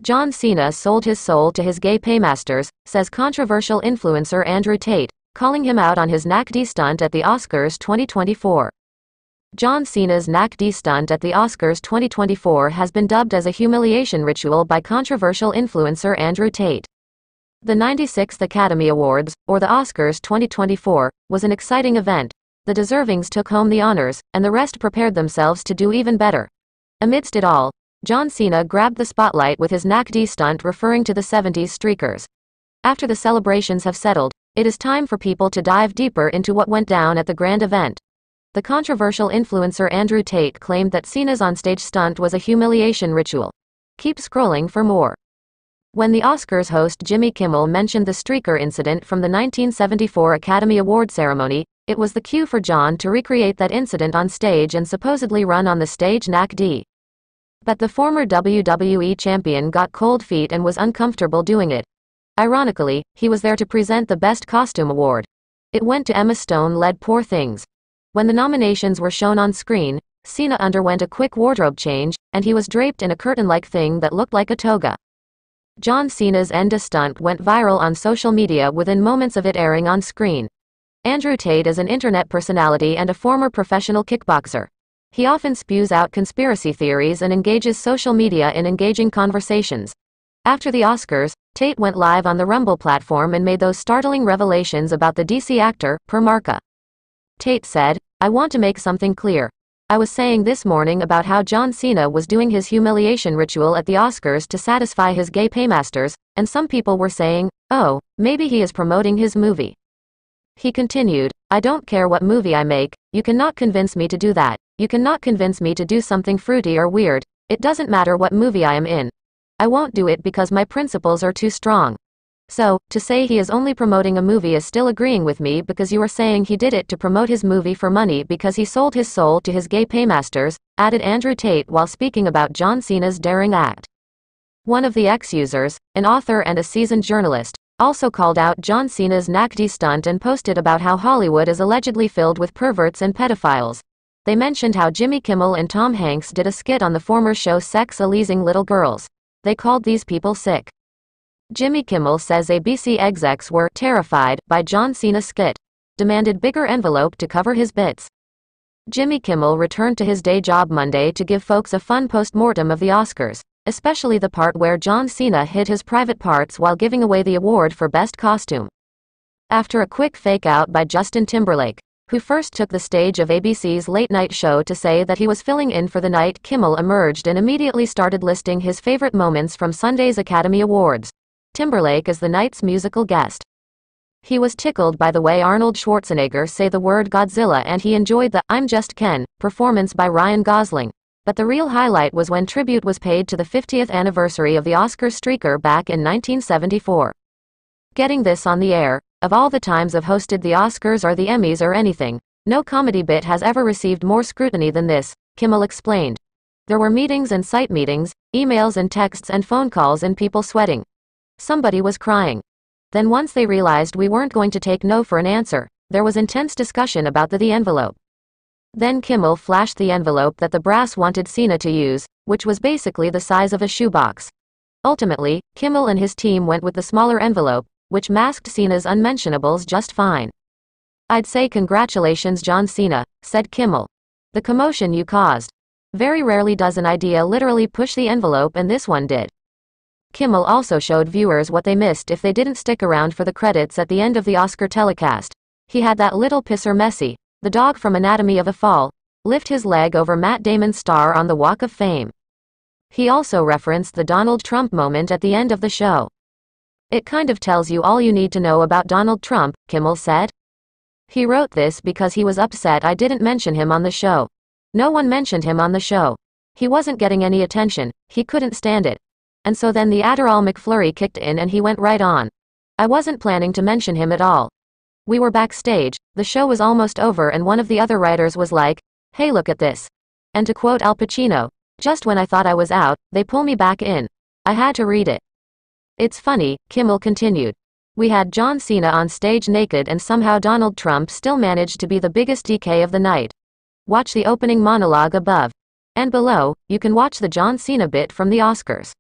John Cena sold his soul to his gay paymasters, says controversial influencer Andrew Tate, calling him out on his Knack D stunt at the Oscars 2024. John Cena's Knack D stunt at the Oscars 2024 has been dubbed as a humiliation ritual by controversial influencer Andrew Tate. The 96th Academy Awards, or the Oscars 2024, was an exciting event. The deservings took home the honors, and the rest prepared themselves to do even better. Amidst it all, John Cena grabbed the spotlight with his Knack D stunt, referring to the 70s streakers. After the celebrations have settled, it is time for people to dive deeper into what went down at the grand event. The controversial influencer Andrew Tate claimed that Cena's onstage stunt was a humiliation ritual. Keep scrolling for more. When the Oscars host Jimmy Kimmel mentioned the streaker incident from the 1974 Academy Award ceremony, it was the cue for John to recreate that incident on stage and supposedly run on the stage Knack D. But the former WWE champion got cold feet and was uncomfortable doing it. Ironically, he was there to present the Best Costume Award. It went to Emma Stone-led Poor Things. When the nominations were shown on screen, Cena underwent a quick wardrobe change, and he was draped in a curtain-like thing that looked like a toga. John Cena's Enda stunt went viral on social media within moments of it airing on screen. Andrew Tate is an internet personality and a former professional kickboxer. He often spews out conspiracy theories and engages social media in engaging conversations. After the Oscars, Tate went live on the Rumble platform and made those startling revelations about the DC actor, per Marca. Tate said, "I want to make something clear. I was saying this morning about how John Cena was doing his humiliation ritual at the Oscars to satisfy his gay paymasters, and some people were saying, oh, maybe he is promoting his movie." He continued, "I don't care what movie I make, you cannot convince me to do that. You cannot convince me to do something fruity or weird. It doesn't matter what movie I am in. I won't do it because my principles are too strong. So, to say he is only promoting a movie is still agreeing with me because you are saying he did it to promote his movie for money because he sold his soul to his gay paymasters," added Andrew Tate while speaking about John Cena's daring act. One of the X-users, an author and a seasoned journalist, also called out John Cena's Knack D stunt and posted about how Hollywood is allegedly filled with perverts and pedophiles. They mentioned how Jimmy Kimmel and Tom Hanks did a skit on the former show Sex-a-Leasing Little Girls. They called these people sick. Jimmy Kimmel says ABC execs were terrified by John Cena's skit, demanded bigger envelope to cover his bits. Jimmy Kimmel returned to his day job Monday to give folks a fun post-mortem of the Oscars, especially the part where John Cena hid his private parts while giving away the award for Best Costume. After a quick fake-out by Justin Timberlake, who first took the stage of ABC's late-night show to say that he was filling in for the night, Kimmel emerged and immediately started listing his favorite moments from Sunday's Academy Awards. Timberlake is the night's musical guest. He was tickled by the way Arnold Schwarzenegger say the word Godzilla, and he enjoyed the "I'm Just Ken" performance by Ryan Gosling. But the real highlight was when tribute was paid to the 50th anniversary of the Oscar streaker back in 1974. "Getting this on the air, of all the times I've hosted the Oscars or the Emmys or anything, no comedy bit has ever received more scrutiny than this," Kimmel explained. "There were meetings and site meetings, emails and texts and phone calls and people sweating. Somebody was crying. Then once they realized we weren't going to take no for an answer, there was intense discussion about the envelope. Then Kimmel flashed the envelope that the brass wanted Cena to use, which was basically the size of a shoebox. Ultimately, Kimmel and his team went with the smaller envelope, which masked Cena's unmentionables just fine. "I'd say congratulations John Cena," said Kimmel. "The commotion you caused. Very rarely does an idea literally push the envelope, and this one did." Kimmel also showed viewers what they missed if they didn't stick around for the credits at the end of the Oscar telecast. He had that little pisser Messi, the dog from Anatomy of a Fall, lift his leg over Matt Damon's star on the Walk of Fame. He also referenced the Donald Trump moment at the end of the show. "It kind of tells you all you need to know about Donald Trump," Kimmel said. "He wrote this because he was upset I didn't mention him on the show. No one mentioned him on the show. He wasn't getting any attention, he couldn't stand it. And so then the Adderall McFlurry kicked in and he went right on. I wasn't planning to mention him at all. We were backstage, the show was almost over, and one of the other writers was like, 'Hey, look at this.' And to quote Al Pacino, 'Just when I thought I was out, they pull me back in. I had to read it.' It's funny," Kimmel continued. "We had John Cena on stage naked and somehow Donald Trump still managed to be the biggest DK of the night. Watch the opening monologue above. And below, you can watch the John Cena bit from the Oscars."